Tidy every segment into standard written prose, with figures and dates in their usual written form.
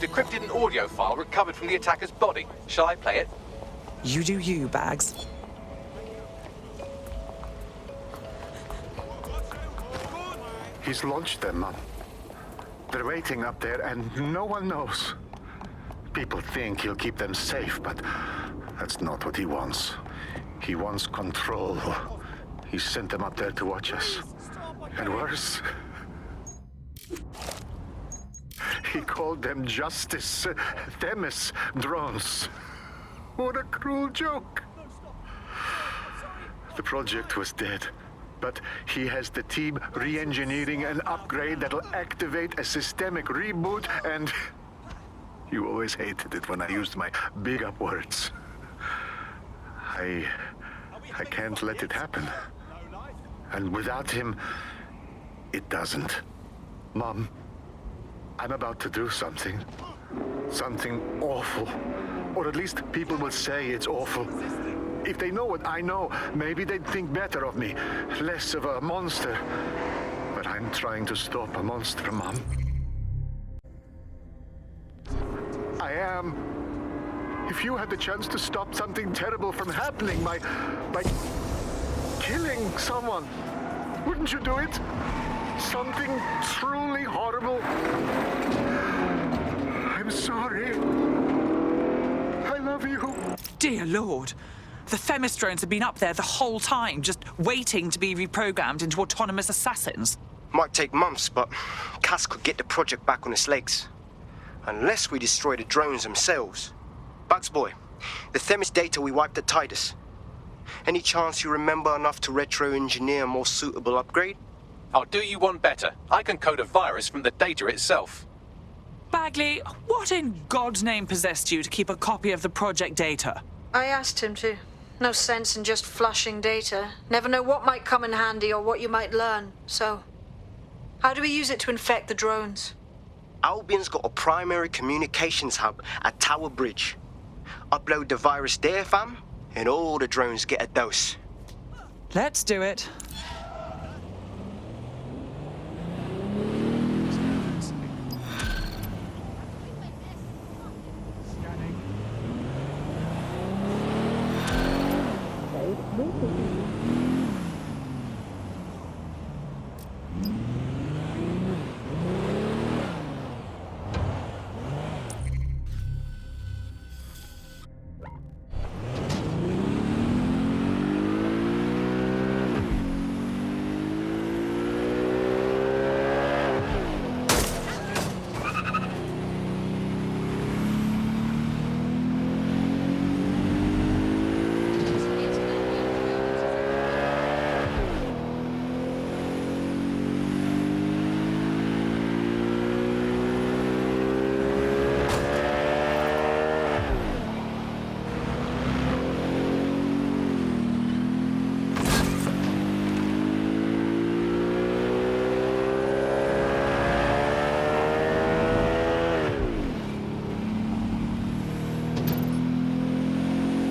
I've decrypted an audio file recovered from the attacker's body. Shall I play it? You do you, Bags. He's launched them, Mum. They're waiting up there and no one knows. People think he'll keep them safe, but that's not what he wants. He wants control. He sent them up there to watch us. And worse, he called them Justice Themis drones. What a cruel joke. The project was dead, but he has the team re-engineering an upgrade that'll activate a systemic reboot, and you always hated it when I used my big up words. I can't let it happen. And without him, it doesn't. Mom, I'm about to do something. Something awful. Or at least people will say it's awful. If they know what I know, maybe they'd think better of me. Less of a monster. But I'm trying to stop a monster, Mom. I am. If you had the chance to stop something terrible from happening by killing someone, wouldn't you do it? Something truly horrible. I'm sorry. I love you. Dear Lord. The Themis drones have been up there the whole time, just waiting to be reprogrammed into autonomous assassins. Might take months, but Cass could get the project back on its legs. Unless we destroy the drones themselves. Bugs boy, the Themis data we wiped at Titus. Any chance you remember enough to retro-engineer a more suitable upgrade? I'll do you one better. I can code a virus from the data itself. Bagley, what in God's name possessed you to keep a copy of the project data? I asked him to. No sense in just flushing data. Never know what might come in handy or what you might learn. So, how do we use it to infect the drones? Albion's got a primary communications hub at Tower Bridge. Upload the virus there, fam, and all the drones get a dose. Let's do it.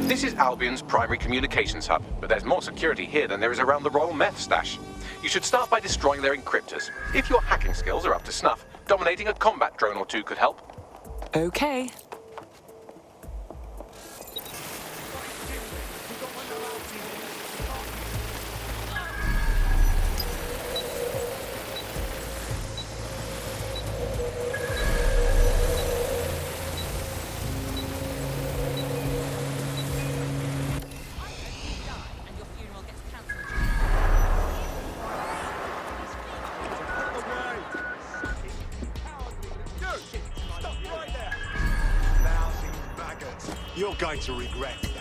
This is Albion's primary communications hub, but there's more security here than there is around the Royal Meth stash. You should start by destroying their encryptors. If your hacking skills are up to snuff, dominating a combat drone or two could help. Okay. You're going to regret that.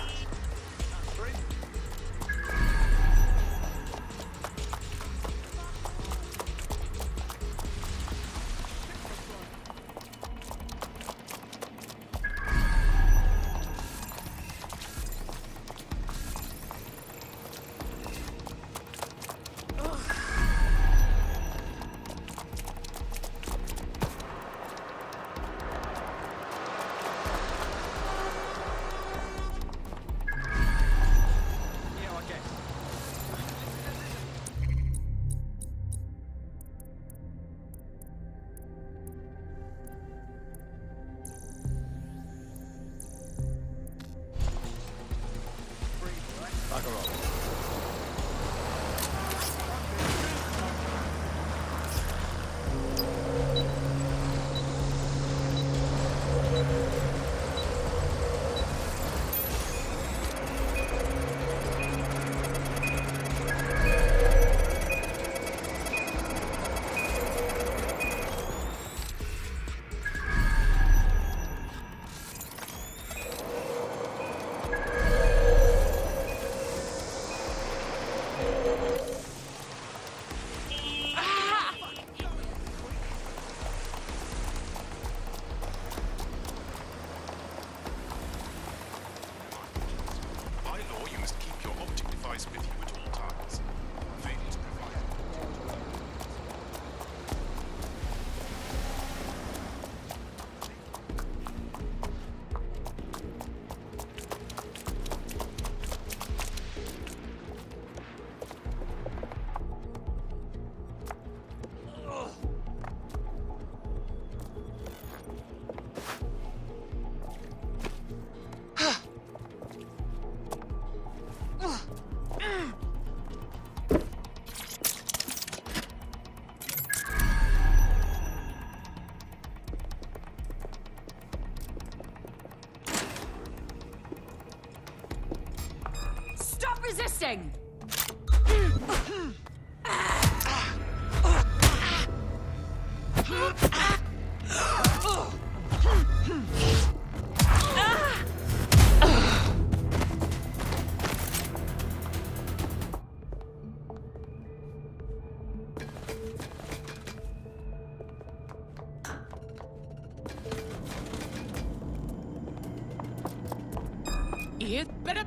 Stop resisting! You better.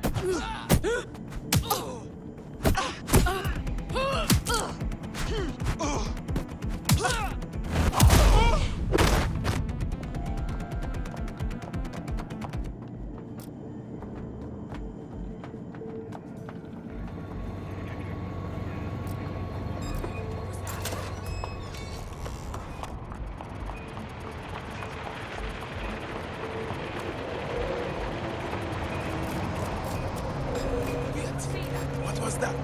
What was that?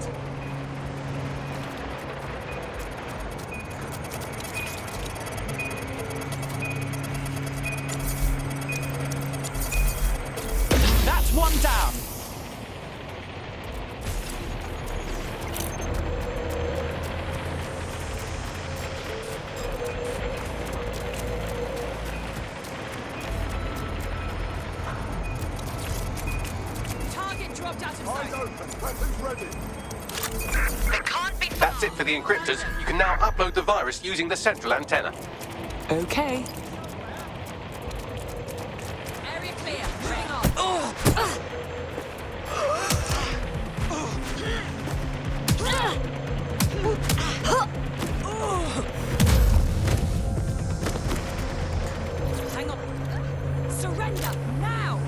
That's one down. Target dropped out of Eyes sight. open. Weapons ready. That's it for the encryptors. You can now upload the virus using the central antenna. Okay. Area clear. Bring on. Hang on. Surrender now.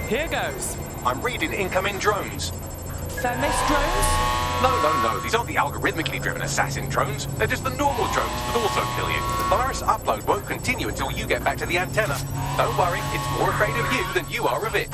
Here goes. I'm reading incoming drones. Themis drones? No. These aren't the algorithmically driven assassin drones. They're just the normal drones that also kill you. The virus upload won't continue until you get back to the antenna. Don't worry, it's more afraid of you than you are of it.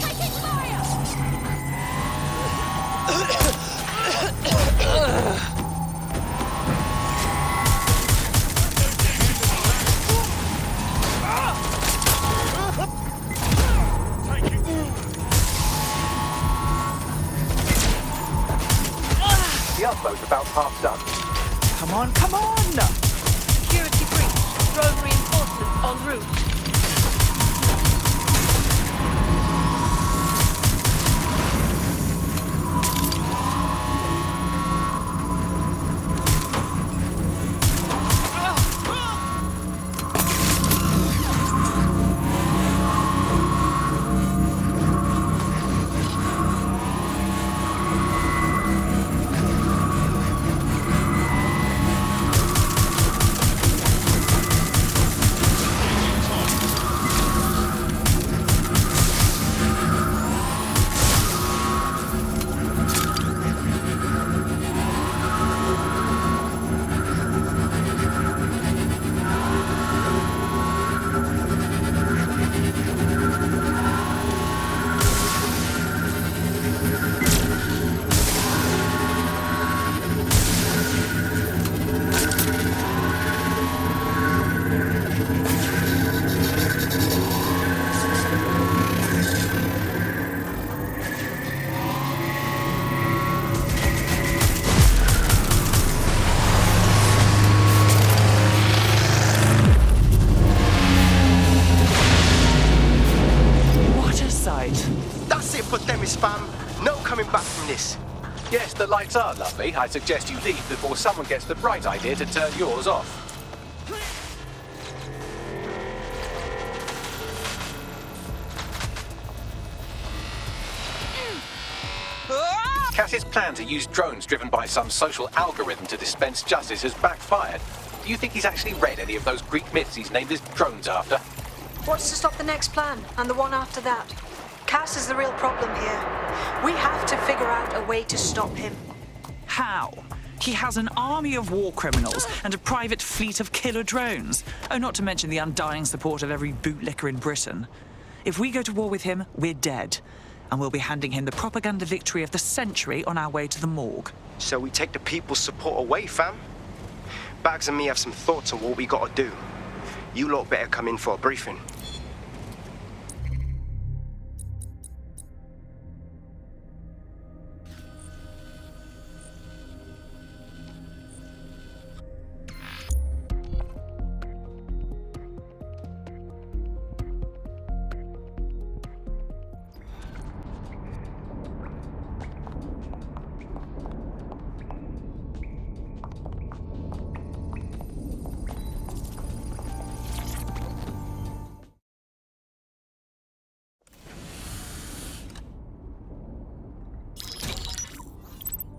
Taking fire. The upload's about half done. Come on, come on! Security breach. Drone reinforcements en route. this. Yes, the lights are lovely. I suggest you leave before someone gets the bright idea to turn yours off. Cass's plan to use drones driven by some social algorithm to dispense justice has backfired. Do you think he's actually read any of those Greek myths he's named his drones after? What's to stop the next plan, and the one after that? Cass is the real problem here. We have to figure out a way to stop him. How? He has an army of war criminals and a private fleet of killer drones. Oh, not to mention the undying support of every bootlicker in Britain. If we go to war with him, we're dead. And we'll be handing him the propaganda victory of the century on our way to the morgue. So we take the people's support away, fam? Bags and me have some thoughts on what we gotta do. You lot better come in for a briefing.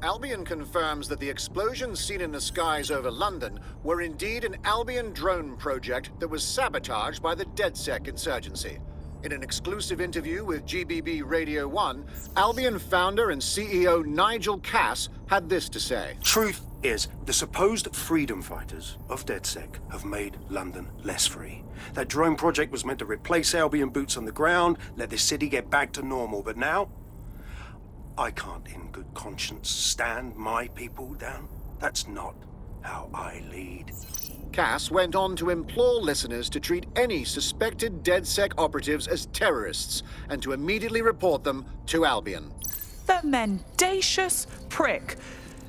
Albion confirms that the explosions seen in the skies over London were indeed an Albion drone project that was sabotaged by the DedSec insurgency. In an exclusive interview with GBB Radio 1, Albion founder and CEO Nigel Cass had this to say. Truth is, the supposed freedom fighters of DedSec have made London less free. That drone project was meant to replace Albion boots on the ground, let the city get back to normal, but now I can't in good conscience stand my people down. That's not how I lead. Cass went on to implore listeners to treat any suspected DedSec operatives as terrorists and to immediately report them to Albion. The mendacious prick.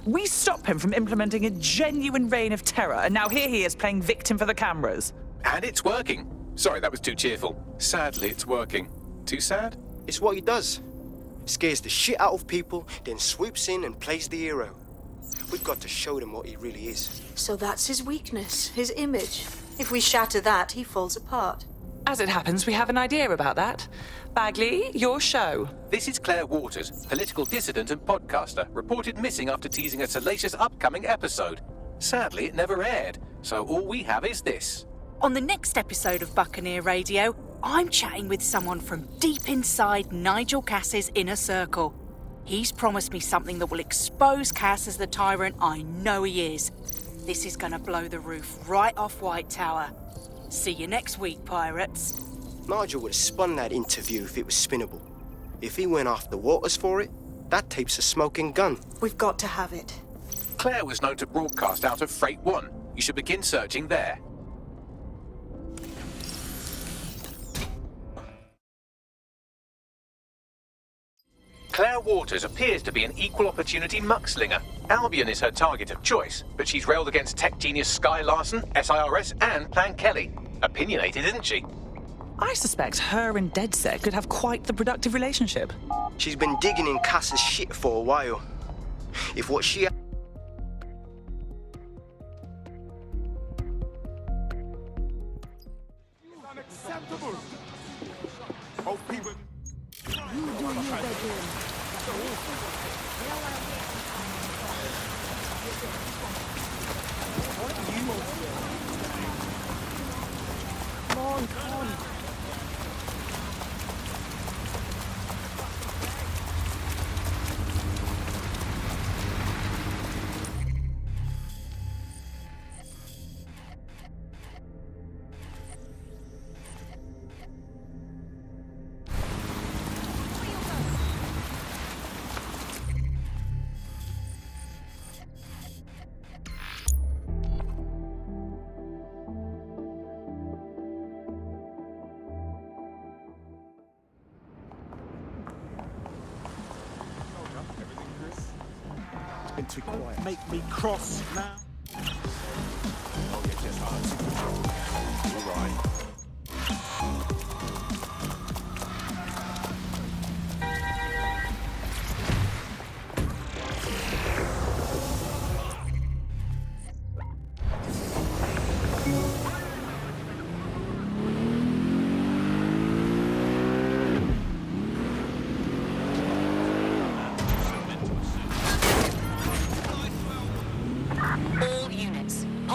We stop him from implementing a genuine reign of terror, and now here he is playing victim for the cameras. And it's working. Sorry, that was too cheerful. Sadly, it's working. Too sad? It's what he does. Scares the shit out of people, then swoops in and plays the hero. We've got to show them what he really is. So that's his weakness, his image. If we shatter that, he falls apart. As it happens, we have an idea about that. Bagley, your show. This is Claire Waters, political dissident and podcaster, reported missing after teasing a salacious upcoming episode. Sadly, it never aired, so all we have is this. On the next episode of Buccaneer Radio, I'm chatting with someone from deep inside Nigel Cass's inner circle. He's promised me something that will expose Cass as the tyrant I know he is. This is gonna blow the roof right off White Tower. See you next week, pirates. Nigel would have spun that interview if it was spinnable. If he went after Waters for it, that tape's a smoking gun. We've got to have it. Claire was known to broadcast out of Freight 1. You should begin searching there. Claire Waters appears to be an equal opportunity muckslinger. Albion is her target of choice, but she's railed against tech genius Sky Larson, SIRS, and Plan Kelly. Opinionated, isn't she? I suspect her and DedSec could have quite the productive relationship. She's been digging in Cass's shit for a while. If what she... Unacceptable! Both people... Been too quiet. Make me cross now. Oh, you're just hard to control. All right.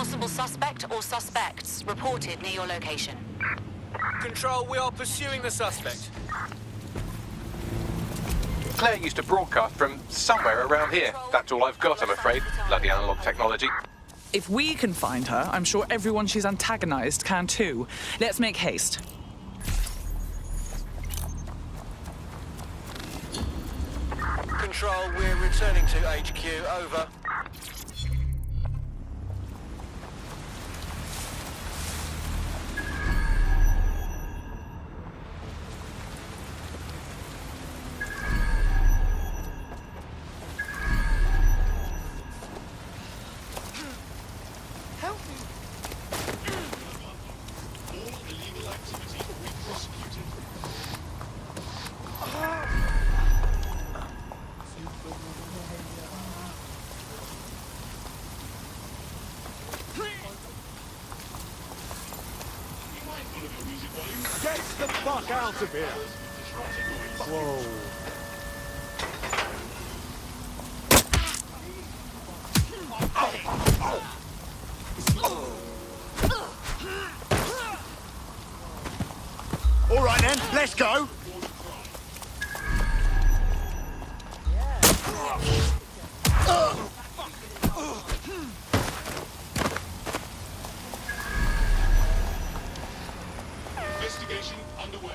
possible suspect or suspects reported near your location. Control, we are pursuing the suspect. Claire used to broadcast from somewhere around here. That's all I've got, I'm afraid. Bloody analog technology. If we can find her, I'm sure everyone she's antagonized can too. Let's make haste. Control, we're returning to HQ. Over. Get the fuck out of here! Whoa. All right then, let's go! Investigation underway.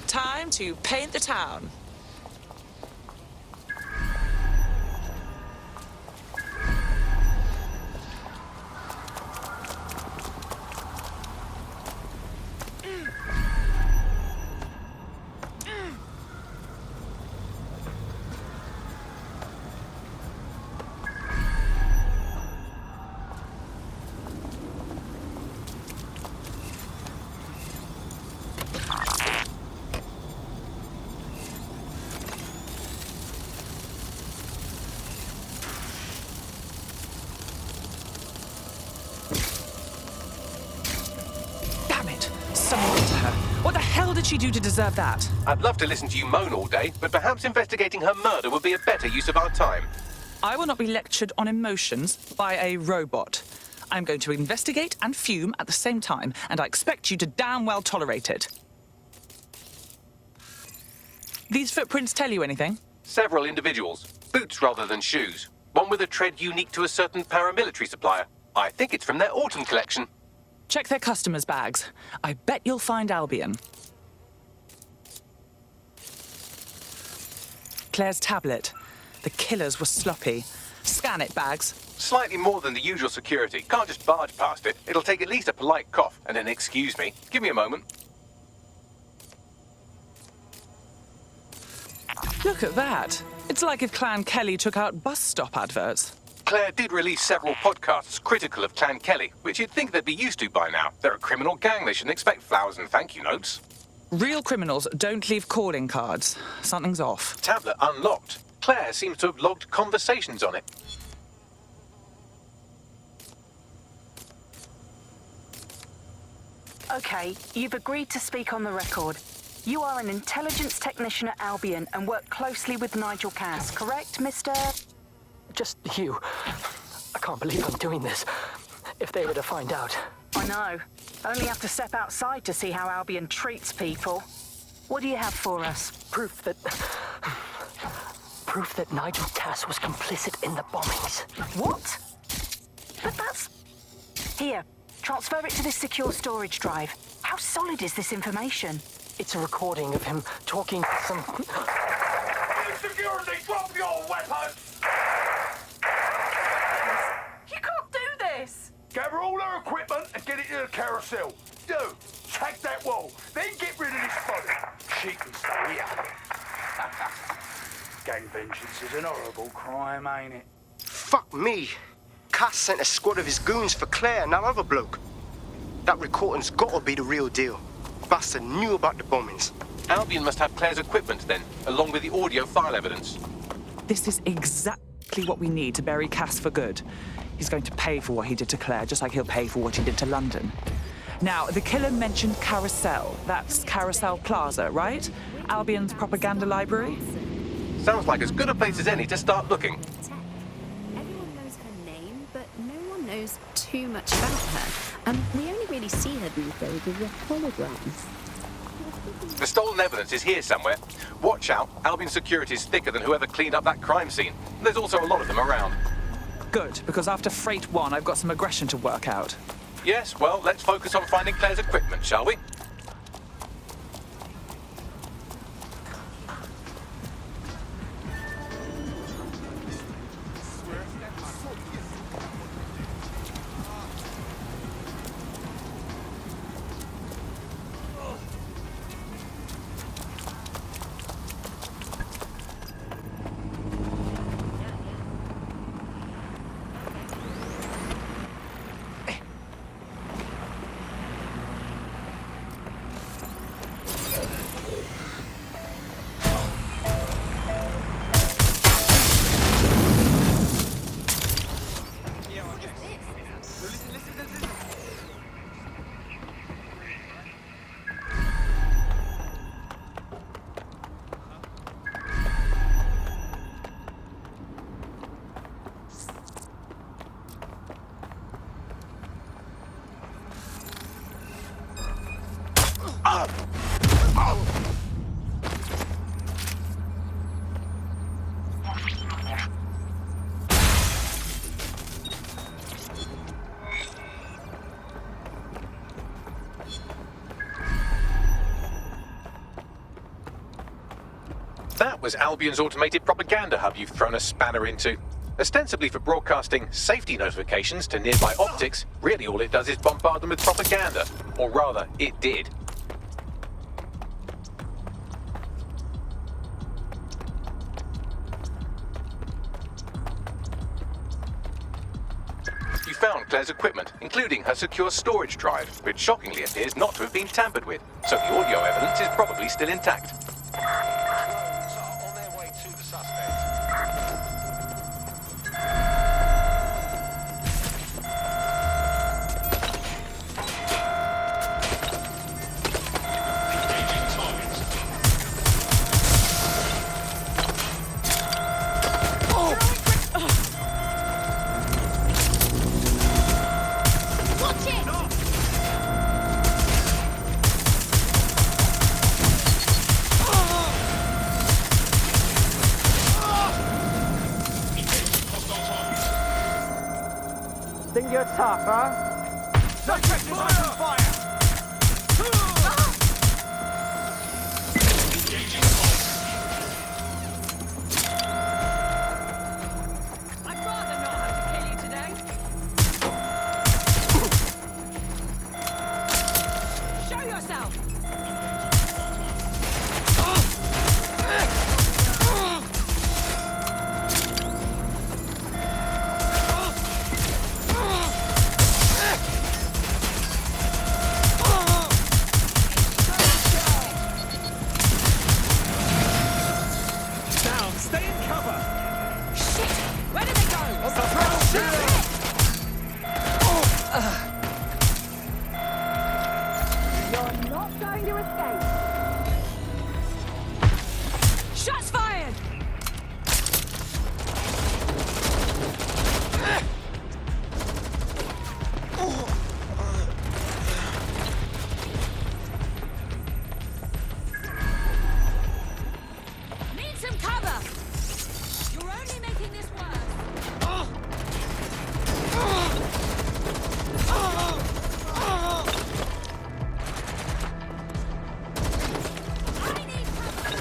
Time to paint the town. Someone get to her. What the hell did she do to deserve that? I'd love to listen to you moan all day, but perhaps investigating her murder would be a better use of our time. I will not be lectured on emotions by a robot. I'm going to investigate and fume at the same time, and I expect you to damn well tolerate it. These footprints tell you anything? Several individuals. Boots rather than shoes. One with a tread unique to a certain paramilitary supplier. I think it's from their autumn collection. Check their customers' bags. I bet you'll find Albion. Claire's tablet. The killers were sloppy. Scan it, Bags. Slightly more than the usual security. Can't just barge past it. It'll take at least a polite cough and an excuse me. Give me a moment. Look at that. It's like if Clan Kelly took out bus stop adverts. Claire did release several podcasts critical of Clan Kelly, which you'd think they'd be used to by now. They're a criminal gang. They shouldn't expect flowers and thank you notes. Real criminals don't leave calling cards. Something's off. Tablet unlocked. Claire seems to have logged conversations on it. Okay, you've agreed to speak on the record. You are an intelligence technician at Albion and work closely with Nigel Cass, correct, Mr...? Just you. I can't believe I'm doing this. If they were to find out. I know. Only have to step outside to see how Albion treats people. What do you have for us? Proof that Nigel Cass was complicit in the bombings. What? But that's... Here, transfer it to this secure storage drive. How solid is this information? It's a recording of him talking to some... Security, drop your weapons! You can't do this! Gather all her equipment and get it to the carousel. Do. Tag that wall. Then get rid of this body. She can stay here. Gang vengeance is an horrible crime, ain't it? Fuck me. Cass sent a squad of his goons for Claire and that other bloke. That recording's gotta be the real deal. Bastard knew about the bombings. Albion must have Claire's equipment then, along with the audio file evidence. This is exact... exactly what we need to bury Cass for good. He's going to pay for what he did to Claire, just like he'll pay for what he did to London. Now, the killer mentioned Carousel. That's Carousel Plaza, right? Albion's propaganda library? Sounds like as good a place as any to start looking. Everyone knows her name, but no one knows too much about her. We only really see her these days as a hologram. The stolen evidence is here somewhere. Watch out, Albion security is thicker than whoever cleaned up that crime scene. There's also a lot of them around. Good, because after Freight 1, I've got some aggression to work out. Yes, well, let's focus on finding Claire's equipment, shall we? That was Albion's automated propaganda hub you've thrown a spanner into. Ostensibly for broadcasting safety notifications to nearby optics, really all it does is bombard them with propaganda. Or rather, it did. You found Claire's equipment, including her secure storage drive, which shockingly appears not to have been tampered with. So the audio evidence is probably still intact. Think you're tough, huh? Subject is under fire! I'd rather not have to kill you today. Show yourself! Shots fired! Need some cover! You're only making this worse. I need cover!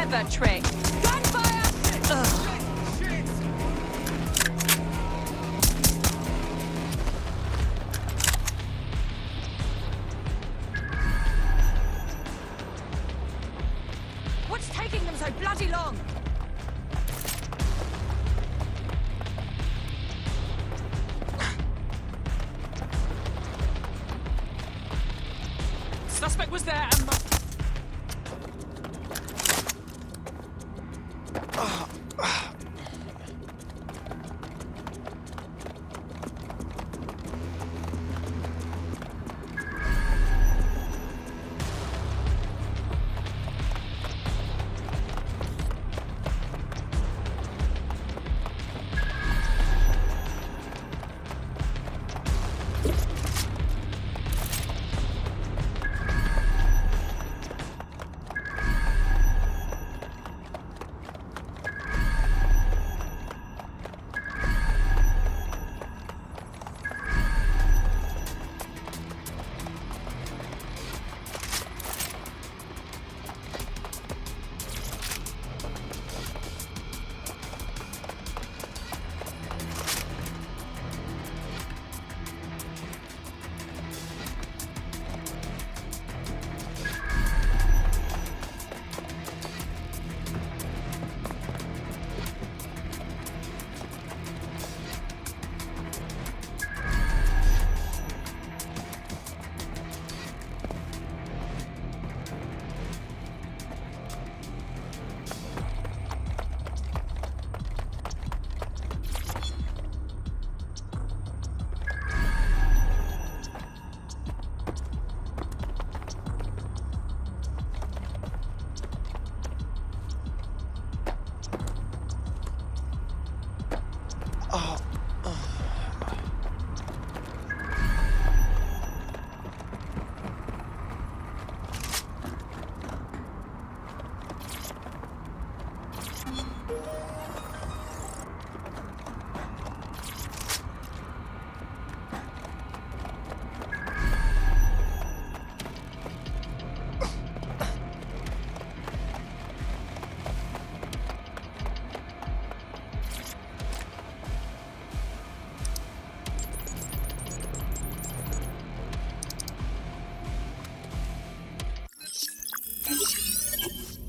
clever trick. Gunfire! What's taking them so bloody long? Suspect was there and...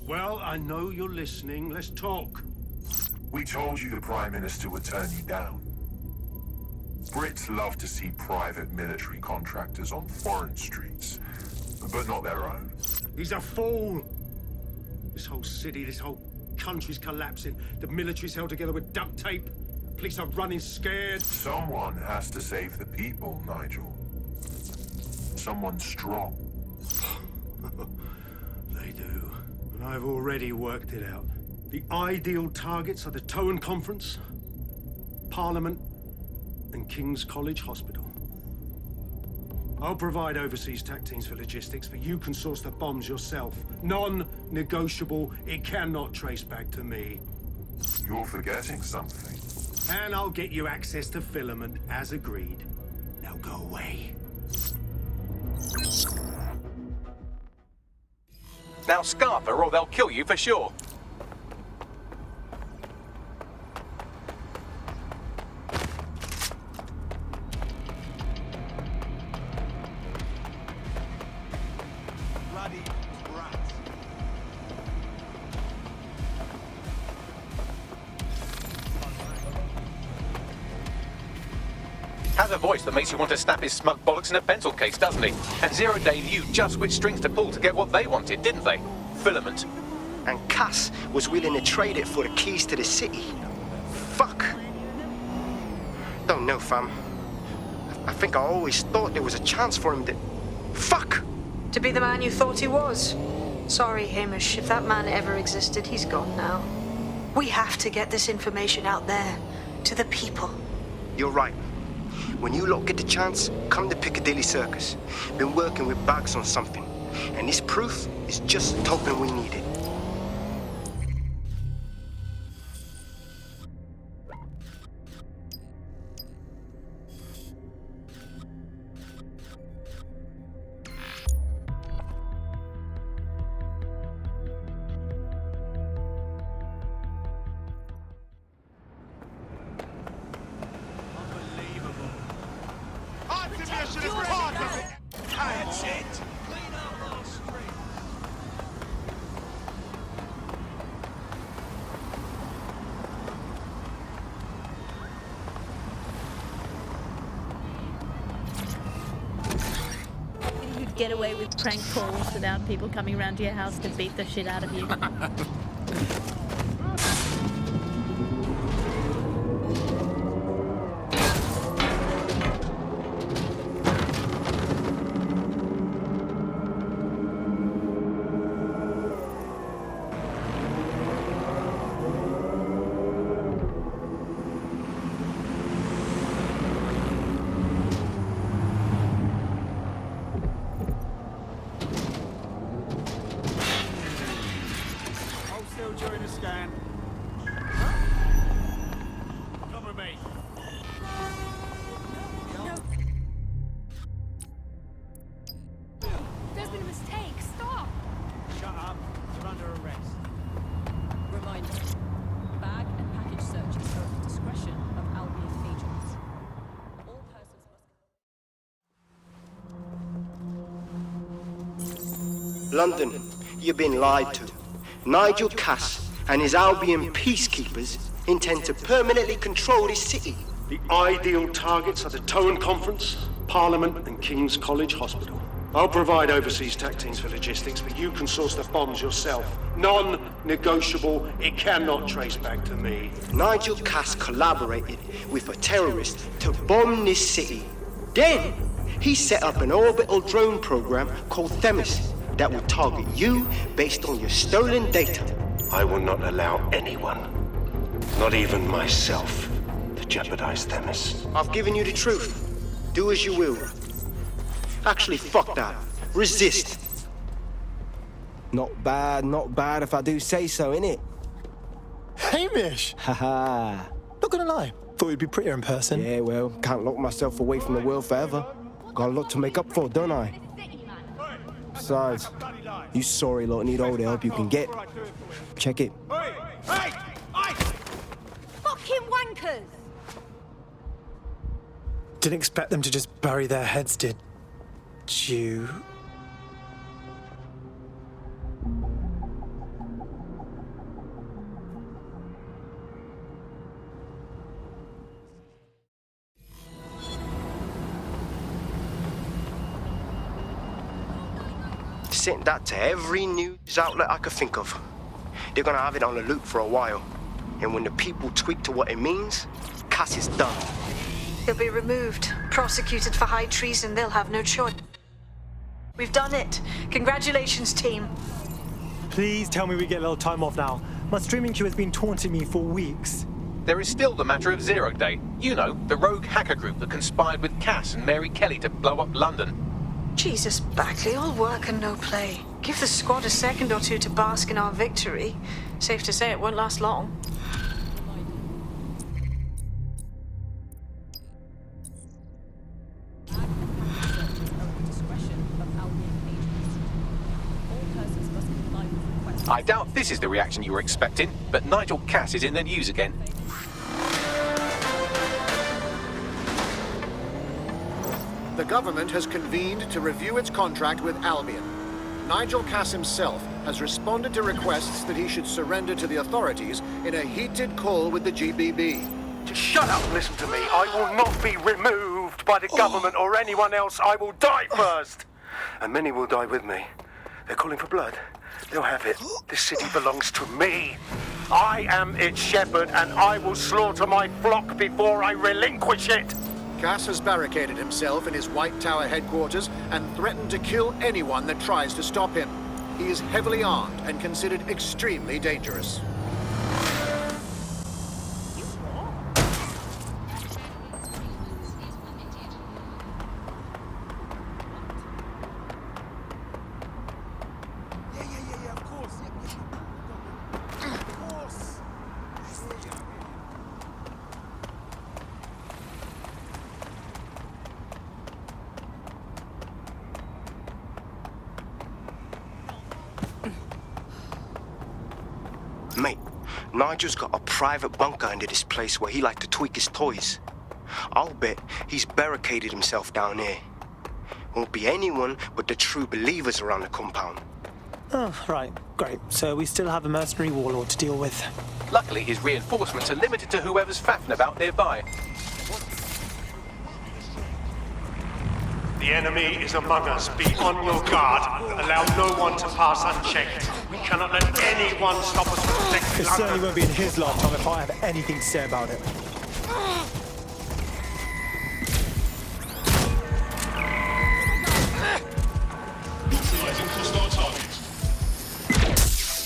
Well, I know you're listening. Let's talk. We told you the Prime Minister would turn you down. Brits love to see private military contractors on foreign streets, but not their own. He's a fool. This whole city, this whole country's collapsing. The military's held together with duct tape. Police are running scared. Someone has to save the people, Nigel. Someone strong. They do. And I've already worked it out. The ideal targets are the Towan Conference, Parliament, and King's College Hospital. I'll provide overseas tac teams for logistics, but you can source the bombs yourself. Non-negotiable. It cannot trace back to me. You're forgetting something. And I'll get you access to filament, as agreed. Now go away. Now scarper or they'll kill you for sure. Bloody rats. Has a voice that makes you want to snap his smug bollocks in a pencil case, doesn't he? And Zero Day knew just which strings to pull to get what they wanted, didn't they? Filament. And Cass was willing to trade it for the keys to the city. Fuck. Don't know, fam. I think I always thought there was a chance for him to... Fuck! To be the man you thought he was. Sorry, Hamish. If that man ever existed, he's gone now. We have to get this information out there. To the people. You're right. When you lot get the chance, come to Piccadilly Circus. Been working with Bags on something. And this proof is just the token we needed. You'd get away with prank calls without people coming around to your house to beat the shit out of you. During the scan. Come with me. There's been a mistake. Stop. Shut up. You're under arrest. Reminder. Bag and package searches are at the discretion of Albion agents. All persons must... London, you've been lied to. Nigel Cass and his Albion peacekeepers intend to permanently control this city. The ideal targets are the Towan Conference, Parliament and King's College Hospital. I'll provide overseas tech teams for logistics, but you can source the bombs yourself. Non-negotiable, it cannot trace back to me. Nigel Cass collaborated with a terrorist to bomb this city. Then, he set up an orbital drone program called Themis that will target you based on your stolen data. I will not allow anyone, not even myself, to jeopardize Themis. I've given you the truth. Do as you will. Actually, fuck that. Resist. Not bad if I do say so, innit? Hamish! Haha. Not gonna lie, thought you'd be prettier in person. Yeah, well, can't lock myself away from the world forever. Got a lot to make up for, don't I? Besides, you sorry lot need all the help you can get. Check it. Fucking wankers! Didn't expect them to just bury their heads, did you? Sent that to every news outlet I could think of. They're gonna have it on the loop for a while. And when the people tweak to what it means, Cass is done. He'll be removed, prosecuted for high treason. They'll have no choice. We've done it. Congratulations, team. Please tell me we get a little time off now. My streaming queue has been taunting me for weeks. There is still the matter of Zero Day. You know, the rogue hacker group that conspired with Cass and Mary Kelly to blow up London. Jesus, Bagley, all work and no play. Give the squad a second or two to bask in our victory. Safe to say it won't last long. I doubt this is the reaction you were expecting, but Nigel Cass is in the news again. The government has convened to review its contract with Albion. Nigel Cass himself has responded to requests that he should surrender to the authorities in a heated call with the GBB. Just shut up and listen to me. I will not be removed by the government or anyone else. I will die first. And many will die with me. They're calling for blood. They'll have it. This city belongs to me. I am its shepherd, and I will slaughter my flock before I relinquish it. Cass has barricaded himself in his White Tower headquarters and threatened to kill anyone that tries to stop him. He is heavily armed and considered extremely dangerous. Mate, Nigel's got a private bunker under this place where he likes to tweak his toys. I'll bet he's barricaded himself down there. won't be anyone but the true believers around the compound. Oh, right. Great. So we still have a mercenary warlord to deal with. Luckily, his reinforcements are limited to whoever's faffing about nearby. The enemy is among us. Be on your guard. Allow no one to pass unchecked. We cannot let anyone stop us from protecting It certainly won't be in his lifetime if I have anything to say about it.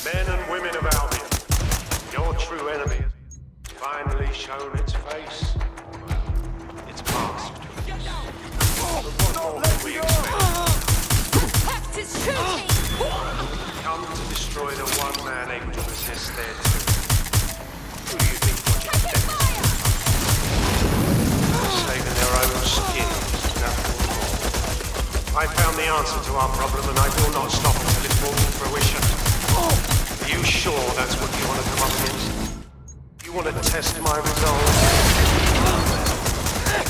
Men and women of Albion, your true enemy has finally shown its face. It's past. But what more can we expect? Hex is shooting! Come to destroy the one man able to resist their two. Who do you think Project Death is? Saving their own skins, nothing more. I found the answer to our problem and I will not stop until it's brought to fruition. Are you sure that's what you want to come up against? You want to test my resolve?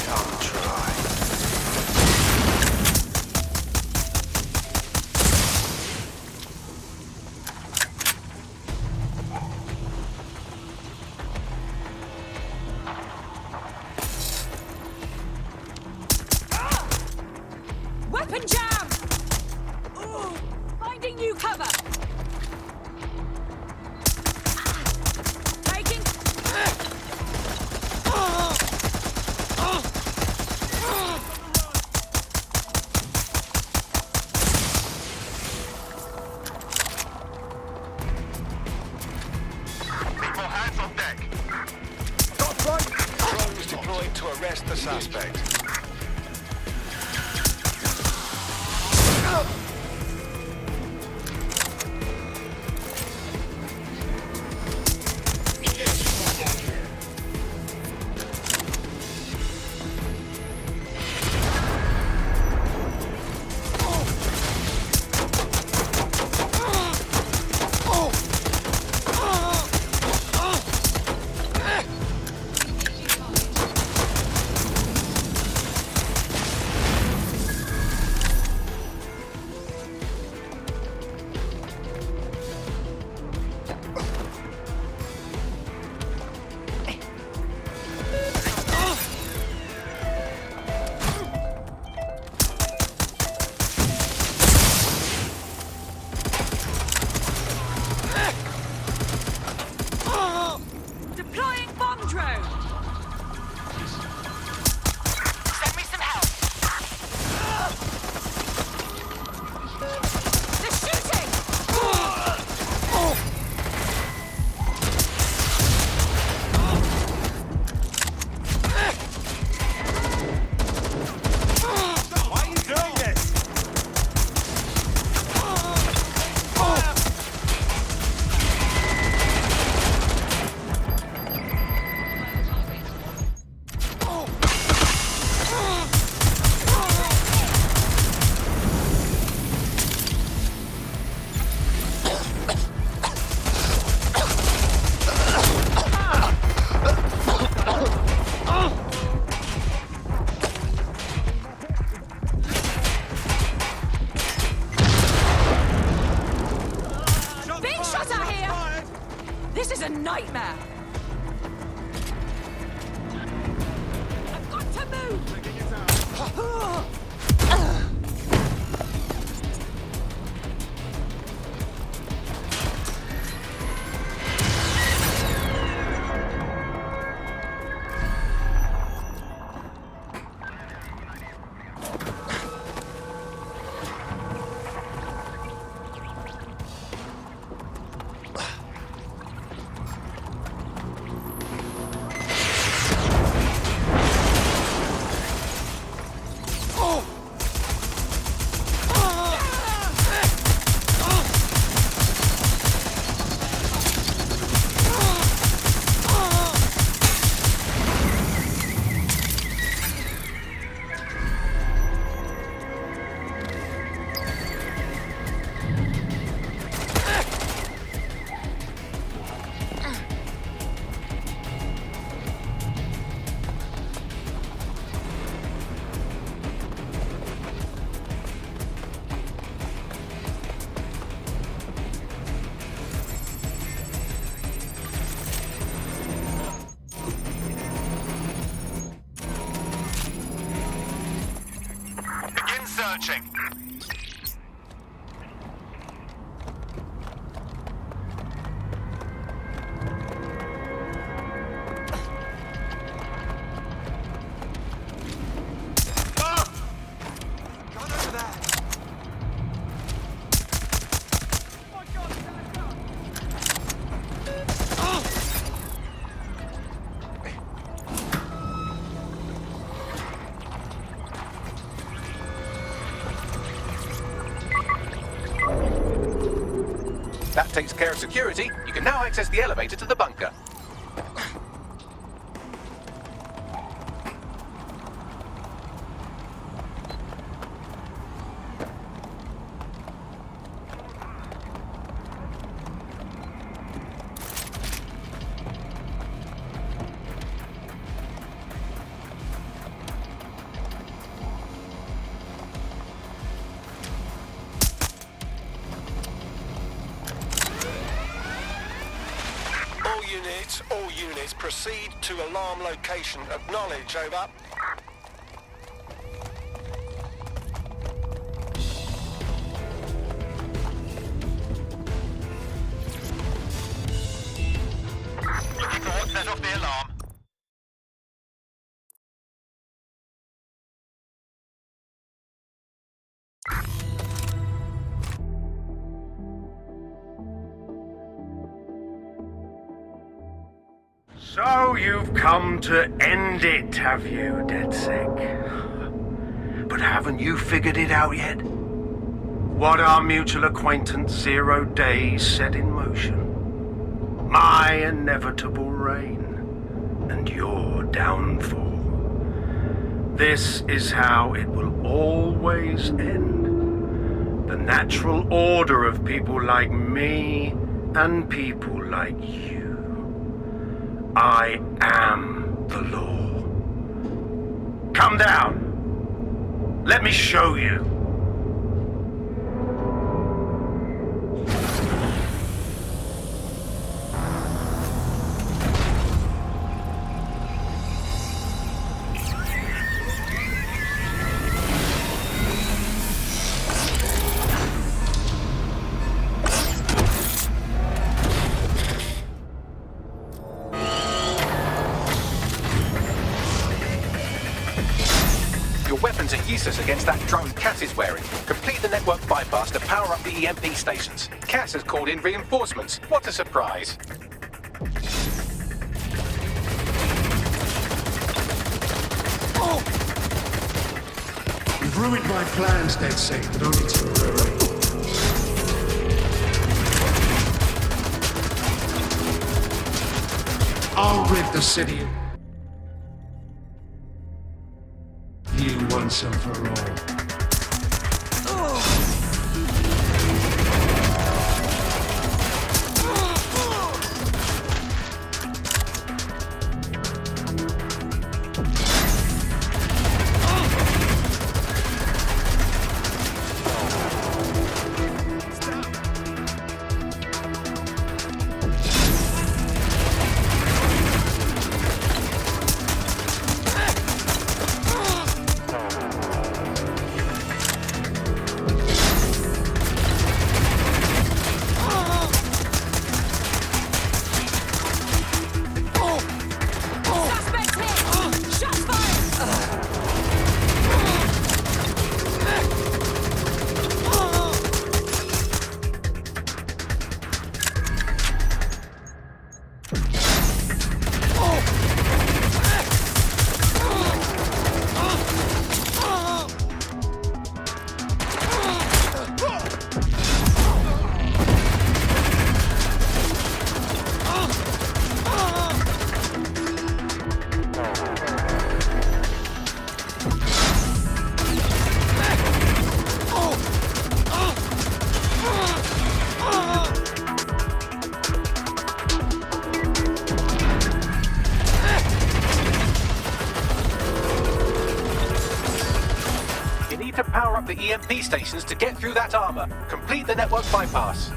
Come try. Weapon jam! Ooh, finding new cover! Taking... People, hands on deck. Stop right. Drones deployed to arrest the suspect. Deploying bomb drone! Send me some help! They're shooting! Why are you doing this? Being shot at here! This is a nightmare! I've got to move! searching. That takes care of security. You can now access the elevator to the bunker. All units, proceed to alarm location. Acknowledge, over. Report, set off the alarm. So you've come to end it, have you, DedSec? But haven't you figured it out yet? What our mutual acquaintance 0 Days set in motion? My inevitable reign and your downfall. This is how it will always end. The natural order of people like me and people like you. I am the law. Come down. Let me show you. Weapons are useless against that drone Cass is wearing. Complete the network bypass to power up the EMP stations. Cass has called in reinforcements. What a surprise. You've ruined my plans, DedSec, but only temporarily. I'll rid the city you once and for all. Power up the EMP stations to get through that armor. Complete the network bypass.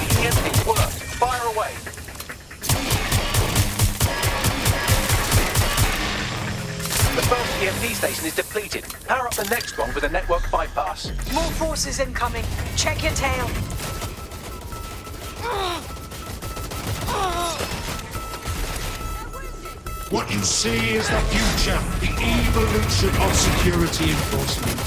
The EMP worked. Fire away. The first EMP station is depleted. Power up the next one with a network bypass. More forces incoming. Check your tail. What you see is the future, the evolution of security enforcement.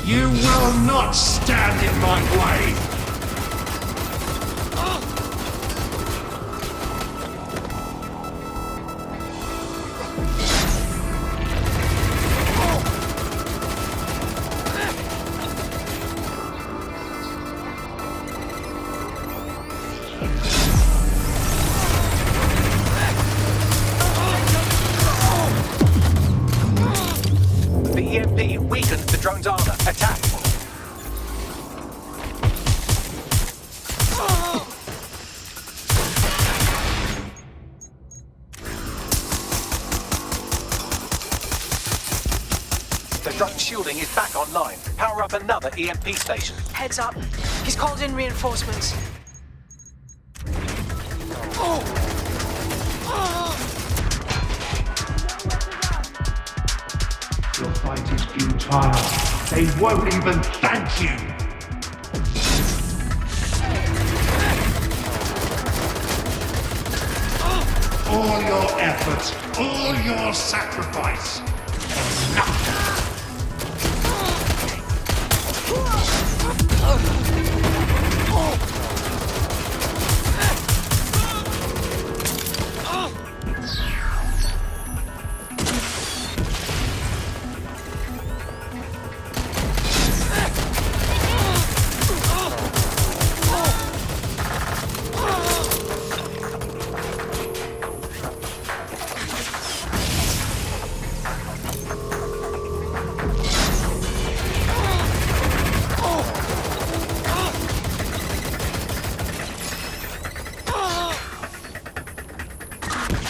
You will not stand in my way! The EMP weakened the drone's armor. Attack! The drone's shielding is back online. Power up another EMP station. Heads up. He's called in reinforcements. Your fight is futile. They won't even thank you! All your efforts, all your sacrifice, for nothing!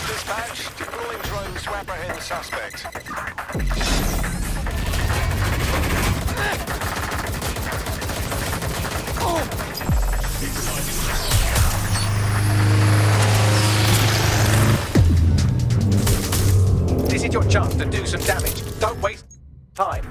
Dispatch, deploying drones to apprehend suspect. This is your chance to do some damage. Don't waste time.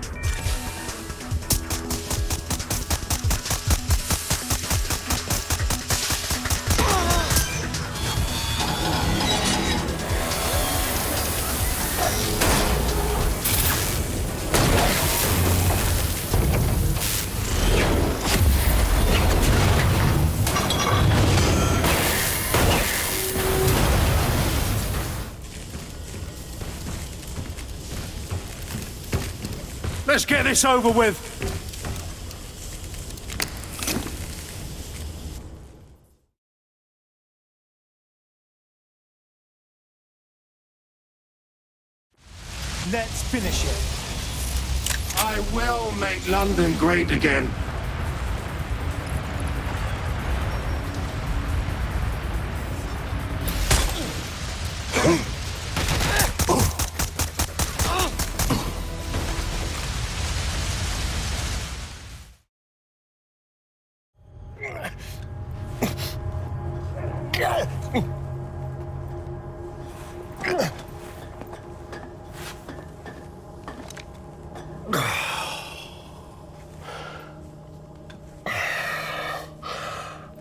Let's get this over with. Let's finish it. I will make London great again.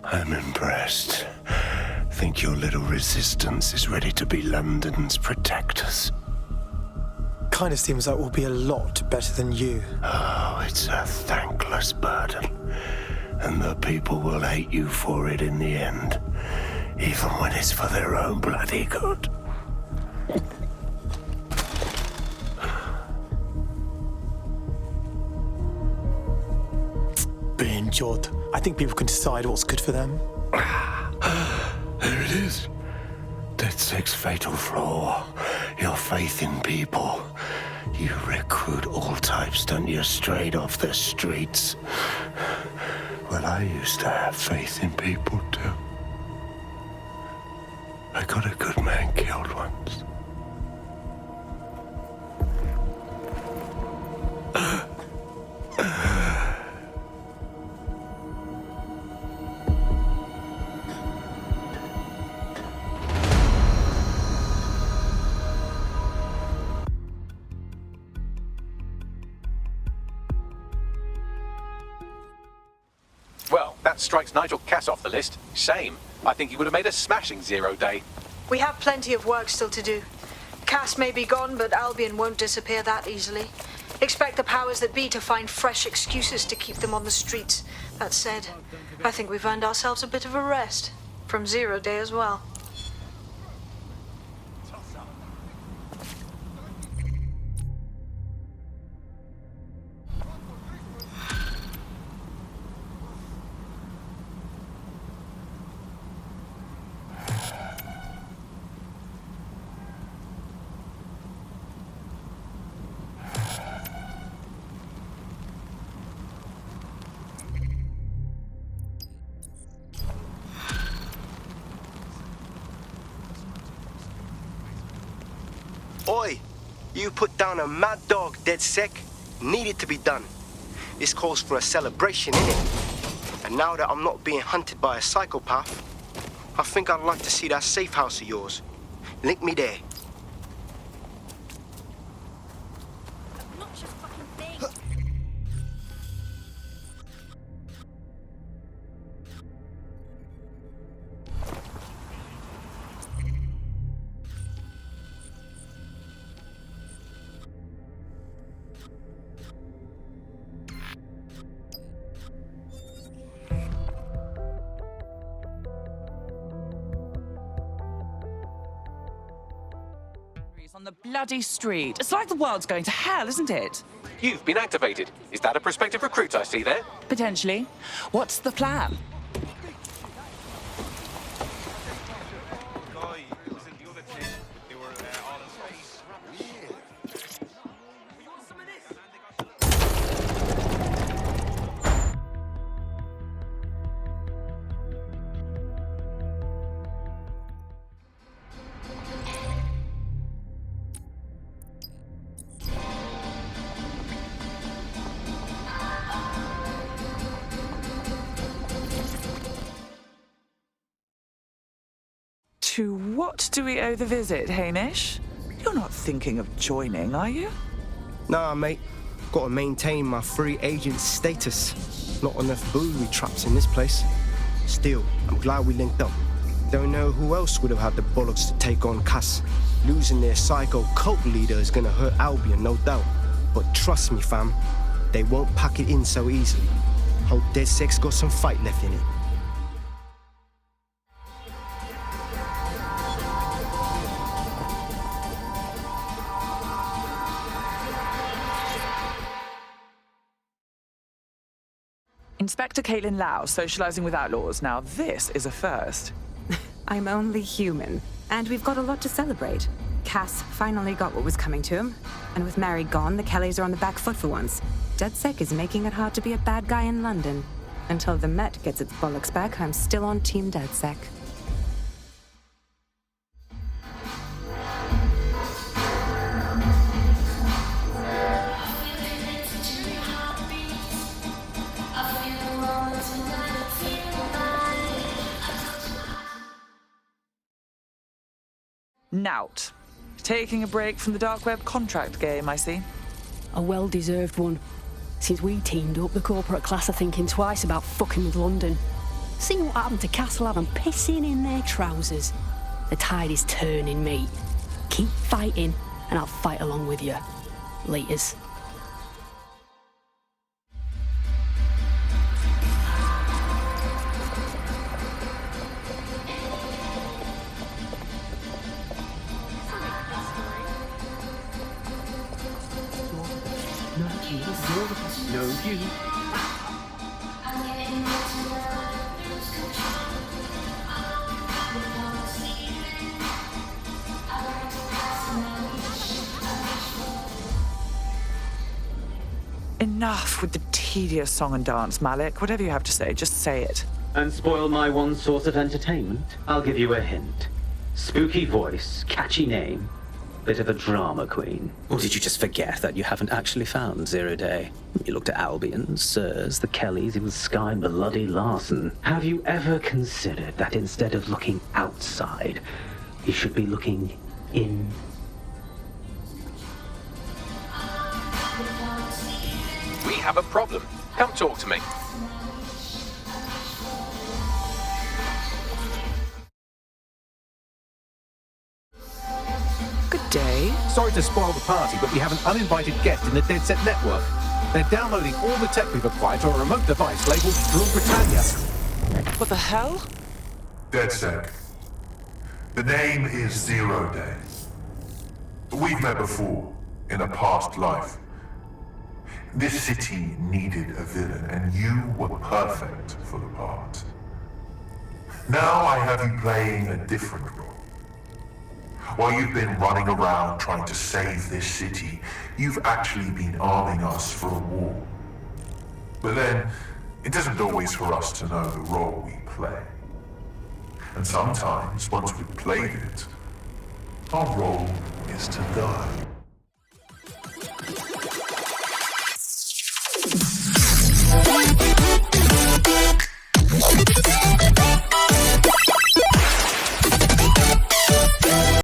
I'm impressed. Think your little resistance is ready to be London's protectors? Kinda seems like we'll be a lot better than you. Oh, it's a thankless burden. And the people will hate you for it in the end. Even when it's for their own bloody good. Be endured. I think people can decide what's good for them. There it is. DedSec's fatal flaw. Your faith in people. You recruit all types, don't you, straight off the streets. Well, I used to have faith in people, too. I got a good man killed once. that strikes Nigel Cass off the list. Shame. I think he would have made a smashing 0 day. We have plenty of work still to do. Cass may be gone, but Albion won't disappear that easily. Expect the powers that be to find fresh excuses to keep them on the streets. That said, I think we've earned ourselves a bit of a rest. From 0 day as well. Oi! You put down a mad dog, DedSec. Needed to be done. This calls for a celebration, innit? And now that I'm not being hunted by a psychopath, I think I'd like to see that safe house of yours. Link me there. On the bloody street. It's like the world's going to hell, isn't it? You've been activated. Is that a prospective recruit I see there? Potentially. What's the plan? To what do we owe the visit, Hamish? You're not thinking of joining, are you? Nah, mate. Gotta maintain my free agent status. Not enough booby traps in this place. Still, I'm glad we linked up. Don't know who else would have had the bollocks to take on Cass. Losing their psycho cult leader is gonna hurt Albion, no doubt. But trust me, fam, they won't pack it in so easily. Hope DedSec's got some fight left in it. Inspector Caitlin Lau, socializing with outlaws. Now this is a first. I'm only human, and we've got a lot to celebrate. Cass finally got what was coming to him, and with Mary gone, the Kellys are on the back foot for once. DedSec is making it hard to be a bad guy in London. Until the Met gets its bollocks back, I'm still on Team DedSec. Nout. Taking a break from the dark web contract game, I see. A well-deserved one. Since we teamed up, the corporate class are thinking twice about fucking with London. See what happened to Castlehaven pissing in their trousers. The tide is turning, mate. Keep fighting, and I'll fight along with you. Laters. No, you. Enough with the tedious song and dance, Malik. Whatever you have to say, just say it. And spoil my one source of entertainment? I'll give you a hint. Spooky voice, catchy name, bit of a drama queen. Or did you just forget that you haven't actually found 0 Day? You looked at Albion, Sirs, the Kellys, even Sky Bloody Larson. Have you ever considered that instead of looking outside, you should be looking in? We have a problem. Come talk to me. Sorry to spoil the party, but we have an uninvited guest in the DedSec network. They're downloading all the tech we've acquired to a remote device labeled Rule Britannia. What the hell? DedSec. The name is 0 Day. We've met before, in a past life. This city needed a villain, and you were perfect for the part. Now I have you playing a different role. While you've been running around trying to save this city, you've actually been arming us for a war. But then, it isn't always for us to know the role we play. And sometimes, once we've played it, our role is to die. We'll be right back.